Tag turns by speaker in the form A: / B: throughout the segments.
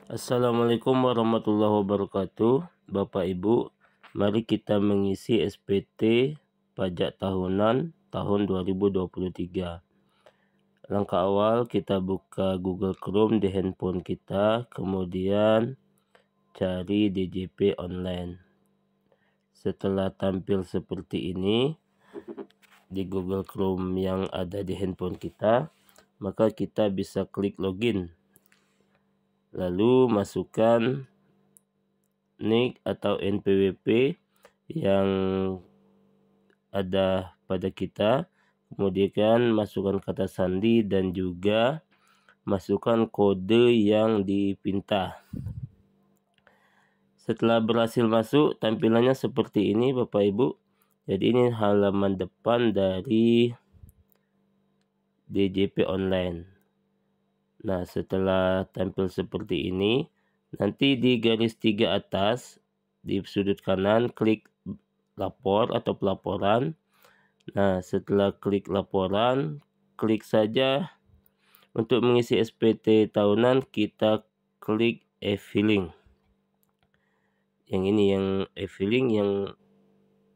A: Assalamualaikum warahmatullahi wabarakatuh. Bapak Ibu, mari kita mengisi SPT pajak tahunan tahun 2023. Langkah awal, kita buka Google Chrome di handphone kita, kemudian cari DJP online. Setelah tampil seperti ini di Google Chrome yang ada di handphone kita, maka kita bisa klik login. Lalu masukkan NIK atau NPWP yang ada pada kita, kemudian masukkan kata sandi dan juga masukkan kode yang dipinta. Setelah berhasil masuk, tampilannya seperti ini Bapak Ibu. Jadi ini halaman depan dari DJP online. Nah, setelah tampil seperti ini, nanti di garis 3 atas di sudut kanan klik lapor atau pelaporan. Nah, setelah klik laporan, klik saja untuk mengisi SPT tahunan, kita klik e-filing. Yang ini yang e-filing, yang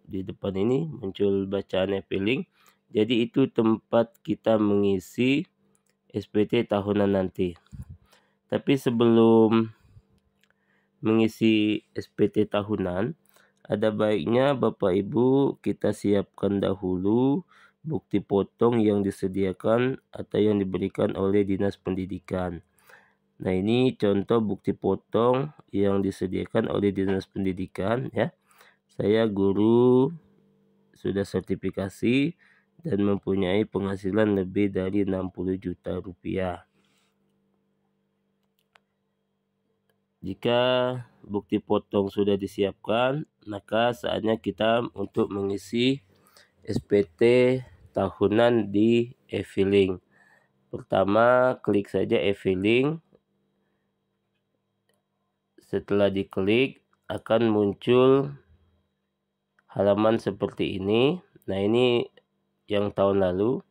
A: di depan ini muncul bacaan e-filing. Jadi itu tempat kita mengisi SPT tahunan nanti. Tapi sebelum mengisi SPT tahunan, ada baiknya Bapak Ibu kita siapkan dahulu bukti potong yang disediakan atau yang diberikan oleh Dinas Pendidikan. Nah, ini contoh bukti potong yang disediakan oleh Dinas Pendidikan ya. Saya guru sudah sertifikasi dan mempunyai penghasilan lebih dari 60 juta rupiah. Jika bukti potong sudah disiapkan, maka saatnya kita untuk mengisi SPT tahunan di e-filing. Pertama, klik saja e-filing. Setelah diklik, akan muncul halaman seperti ini. Nah, ini yang tahun lalu.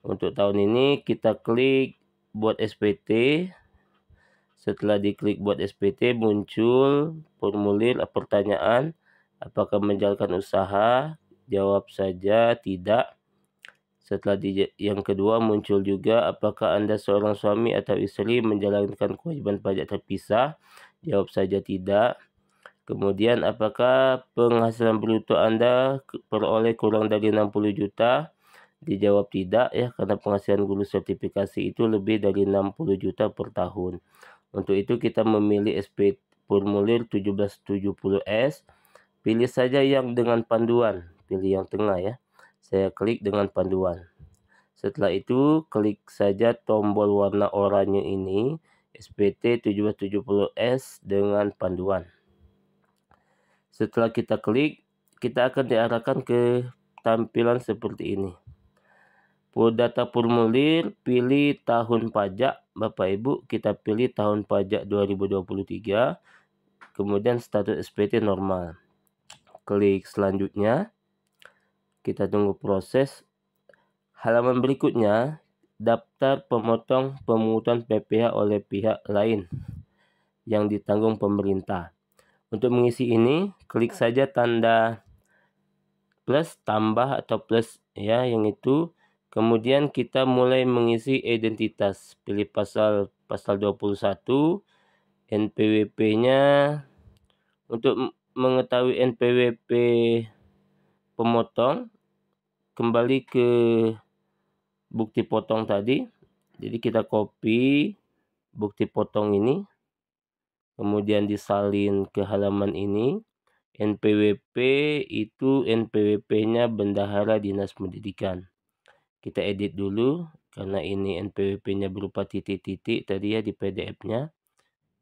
A: Untuk tahun ini kita klik buat SPT. Setelah diklik buat SPT, muncul formulir pertanyaan, apakah menjalankan usaha? Jawab saja tidak. Setelah yang kedua muncul juga, apakah Anda seorang suami atau istri menjalankan kewajiban pajak terpisah? Jawab saja tidak. Kemudian, apakah penghasilan bruto Anda peroleh kurang dari 60 juta? Dijawab tidak ya, karena penghasilan guru sertifikasi itu lebih dari 60 juta per tahun. Untuk itu kita memilih SP formulir 1770S. Pilih saja yang dengan panduan, pilih yang tengah ya. Saya klik dengan panduan. Setelah itu klik saja tombol warna oranye ini, SPT 1770S dengan panduan. Setelah kita klik, kita akan diarahkan ke tampilan seperti ini. Data formulir, pilih tahun pajak. Bapak Ibu, kita pilih tahun pajak 2023. Kemudian status SPT normal. Klik selanjutnya. Kita tunggu proses. Halaman berikutnya, daftar pemotong pemungutan PPh oleh pihak lain yang ditanggung pemerintah. Untuk mengisi ini, klik saja tanda plus, tambah atau plus ya, yang itu. Kemudian kita mulai mengisi identitas. Pilih pasal 21, NPWP-nya. Untuk mengetahui NPWP pemotong, kembali ke bukti potong tadi. Jadi kita copy bukti potong ini, kemudian disalin ke halaman ini. NPWP itu NPWP-nya Bendahara Dinas Pendidikan. Kita edit dulu karena ini NPWP-nya berupa titik-titik tadi ya di PDF-nya.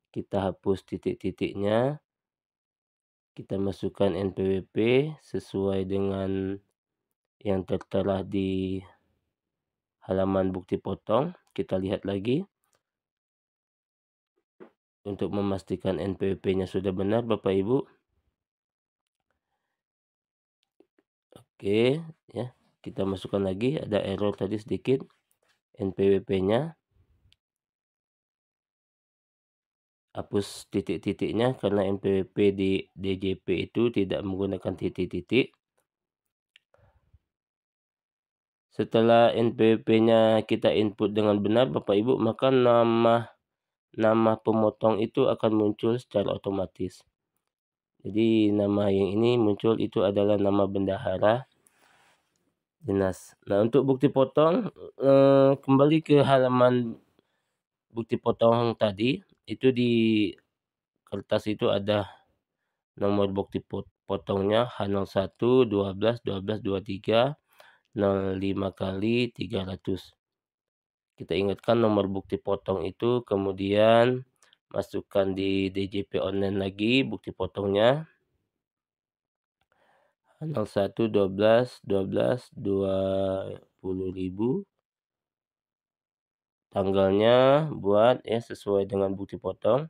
A: Kita hapus titik-titiknya. Kita masukkan NPWP sesuai dengan yang tertera di halaman bukti potong. Kita lihat lagi untuk memastikan NPWP-nya sudah benar Bapak Ibu. Oke ya, kita masukkan lagi, ada error tadi sedikit. NPWP-nya hapus titik-titiknya karena NPWP di DJP itu tidak menggunakan titik-titik. Setelah NPWP-nya kita input dengan benar Bapak Ibu, maka nama pemotong itu akan muncul secara otomatis. Jadi nama yang ini muncul itu adalah nama bendahara dinas. Nah, untuk bukti potong, kembali ke halaman bukti potong tadi, itu di kertas itu ada nomor bukti potongnya H01 12 12 23 05 kali 300. Kita ingatkan nomor bukti potong itu, kemudian masukkan di DJP online lagi bukti potongnya 01 12 12 20.000, tanggalnya buat ya sesuai dengan bukti potong.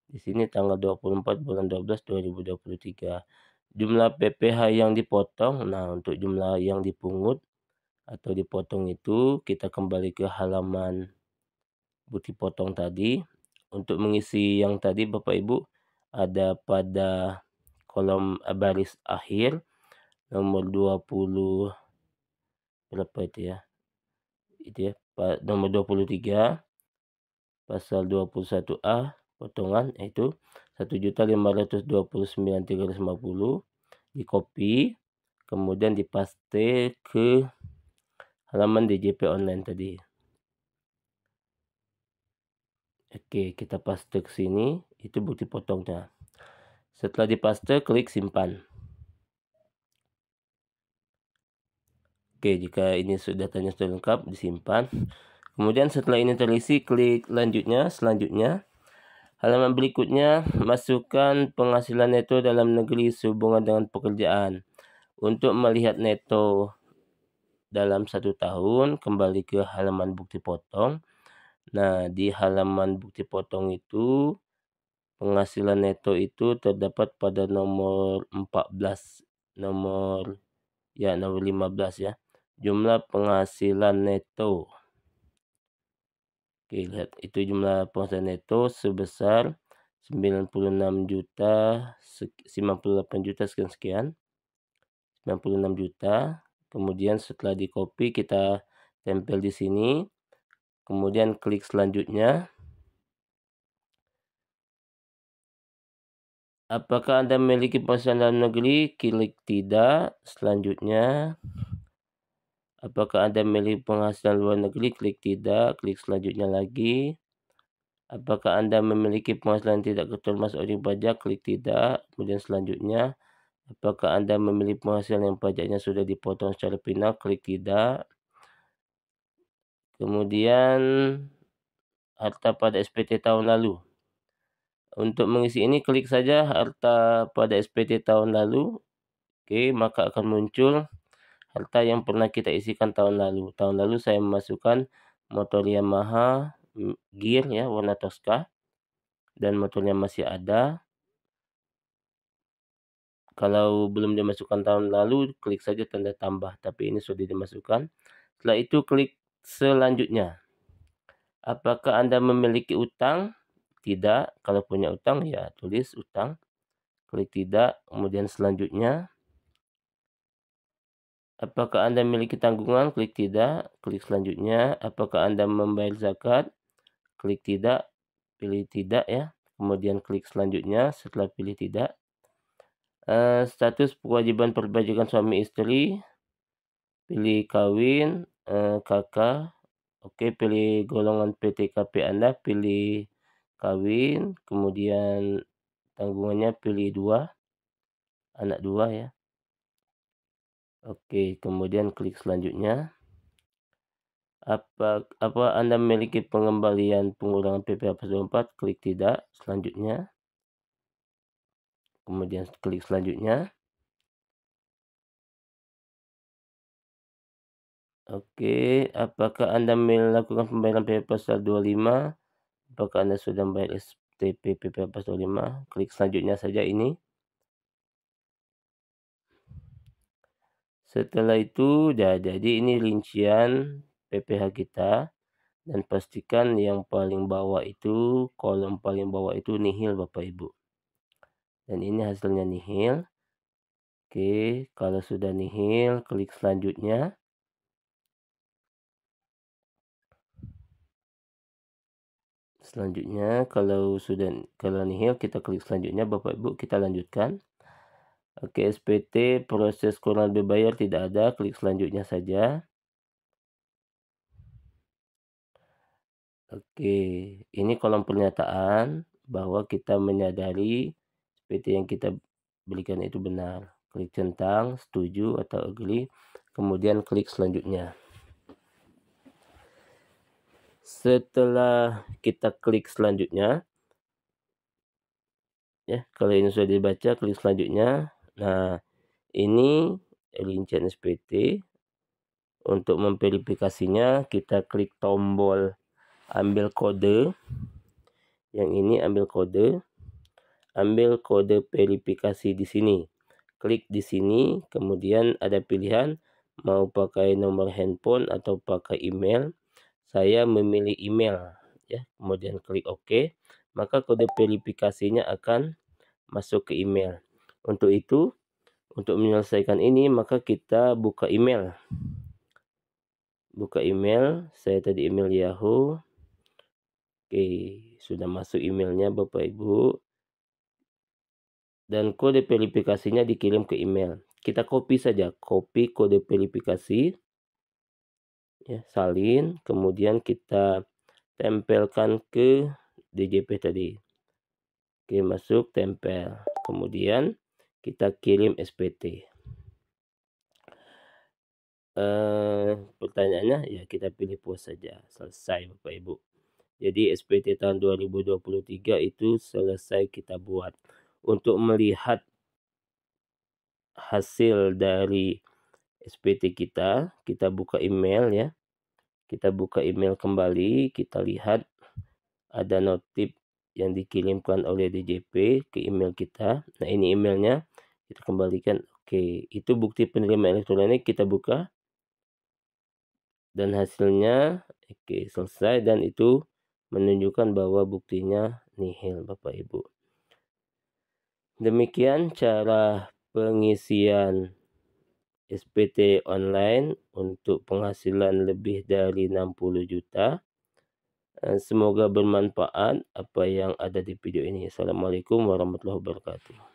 A: Di sini tanggal 24 bulan 12 2023. Jumlah PPh yang dipotong. Nah, untuk jumlah yang dipungut atau dipotong itu kita kembali ke halaman bukti potong tadi. Untuk mengisi yang tadi Bapak Ibu ada pada kolom baris akhir nomor 20 berapa itu ya? Itu ya, nomor 23 pasal 21A potongan itu 1.529.350 di copy kemudian dipaste ke halaman DJP online tadi. Oke, kita paste ke sini, itu bukti potongnya. Setelah dipaste, klik simpan. Oke, jika ini datanya sudah lengkap, disimpan. Kemudian setelah ini terisi, klik selanjutnya. Halaman berikutnya, masukkan penghasilan neto dalam negeri sehubungan dengan pekerjaan. Untuk melihat neto dalam 1 tahun, kembali ke halaman bukti potong. Nah, di halaman bukti potong itu penghasilan neto itu terdapat pada nomor 14, nomor 15 ya. Jumlah penghasilan neto. Oke, lihat itu jumlah penghasilan neto sebesar 96 juta 98 juta sekian 96 juta. Kemudian setelah di copy kita tempel di sini. Kemudian klik selanjutnya. Apakah Anda memiliki penghasilan dalam negeri? Klik tidak. Selanjutnya. Apakah Anda memiliki penghasilan luar negeri? Klik tidak. Klik selanjutnya lagi. Apakah Anda memiliki penghasilan tidak termasuk wajib pajak? Klik tidak. Kemudian selanjutnya. Apakah Anda memiliki penghasilan yang pajaknya sudah dipotong secara final? Klik tidak. Kemudian harta pada SPT tahun lalu. Untuk mengisi ini klik saja harta pada SPT tahun lalu. Oke, maka akan muncul harta yang pernah kita isikan tahun lalu. Tahun lalu saya memasukkan motor Yamaha gear ya warna Tosca dan motornya masih ada. Kalau belum dimasukkan tahun lalu, klik saja tanda tambah, tapi ini sudah dimasukkan. Setelah itu klik selanjutnya. Apakah Anda memiliki utang? Tidak. Kalau punya utang ya tulis utang. Klik tidak. Kemudian selanjutnya. Apakah Anda memiliki tanggungan? Klik tidak. Klik selanjutnya. Apakah Anda membayar zakat? Klik tidak. Pilih tidak ya. Kemudian klik selanjutnya setelah pilih tidak. Status kewajiban perpajakan suami istri. Pilih kawin, kakak. Oke, pilih golongan PTKP Anda, pilih kawin, kemudian tanggungannya pilih 2, anak 2 ya. Oke, kemudian klik selanjutnya. Apa Anda memiliki pengembalian pengurangan PPh plus 24? Klik tidak. Selanjutnya. Kemudian klik selanjutnya. Oke, apakah Anda melakukan pembayaran PPh pasal 25? Apakah Anda sudah membayar STP PPh pasal 25? Klik selanjutnya saja ini. Setelah itu, jadi ini rincian PPh kita. Dan pastikan yang paling bawah itu, kolom paling bawah itu nihil Bapak Ibu. Dan ini hasilnya nihil. Oke, kalau sudah nihil, klik selanjutnya. Selanjutnya, kalau nihil, kita klik selanjutnya Bapak Ibu, kita lanjutkan. Oke, SPT proses kurang lebih bayar tidak ada, klik selanjutnya saja. Oke, ini kolom pernyataan bahwa kita menyadari SPT yang kita berikan itu benar. Klik centang, setuju atau agree, kemudian klik selanjutnya. Setelah kita klik selanjutnya, ya, kalau ini sudah dibaca, klik selanjutnya. Nah, ini rincian SPT. Untuk memverifikasinya, kita klik tombol ambil kode. Yang ini ambil kode verifikasi di sini. Klik di sini, kemudian ada pilihan mau pakai nomor handphone atau pakai email. Saya memilih email, ya. Kemudian klik OK, maka kode verifikasinya akan masuk ke email. Untuk itu, untuk menyelesaikan ini, maka kita buka email. Saya tadi email Yahoo. Oke, sudah masuk emailnya Bapak Ibu. Dan kode verifikasinya dikirim ke email. Kita copy saja, copy kode verifikasi. Ya, salin, kemudian kita tempelkan ke DJP tadi. Oke, masuk, tempel. Kemudian kita kirim SPT. Pertanyaannya, ya kita pilih puas saja. Selesai Bapak Ibu. Jadi SPT tahun 2023 itu selesai kita buat. Untuk melihat hasil dari SPT kita buka email ya. Kita buka email kembali, kita lihat ada notif yang dikirimkan oleh DJP ke email kita. Nah, ini emailnya, kita kembalikan. Oke, itu bukti penerimaan elektronik, kita buka. Dan hasilnya, oke, selesai, dan itu menunjukkan bahwa buktinya nihil Bapak Ibu. Demikian cara pengisian SPT online untuk penghasilan lebih dari 60 juta. Semoga bermanfaat apa yang ada di video ini. Assalamualaikum warahmatullahi wabarakatuh.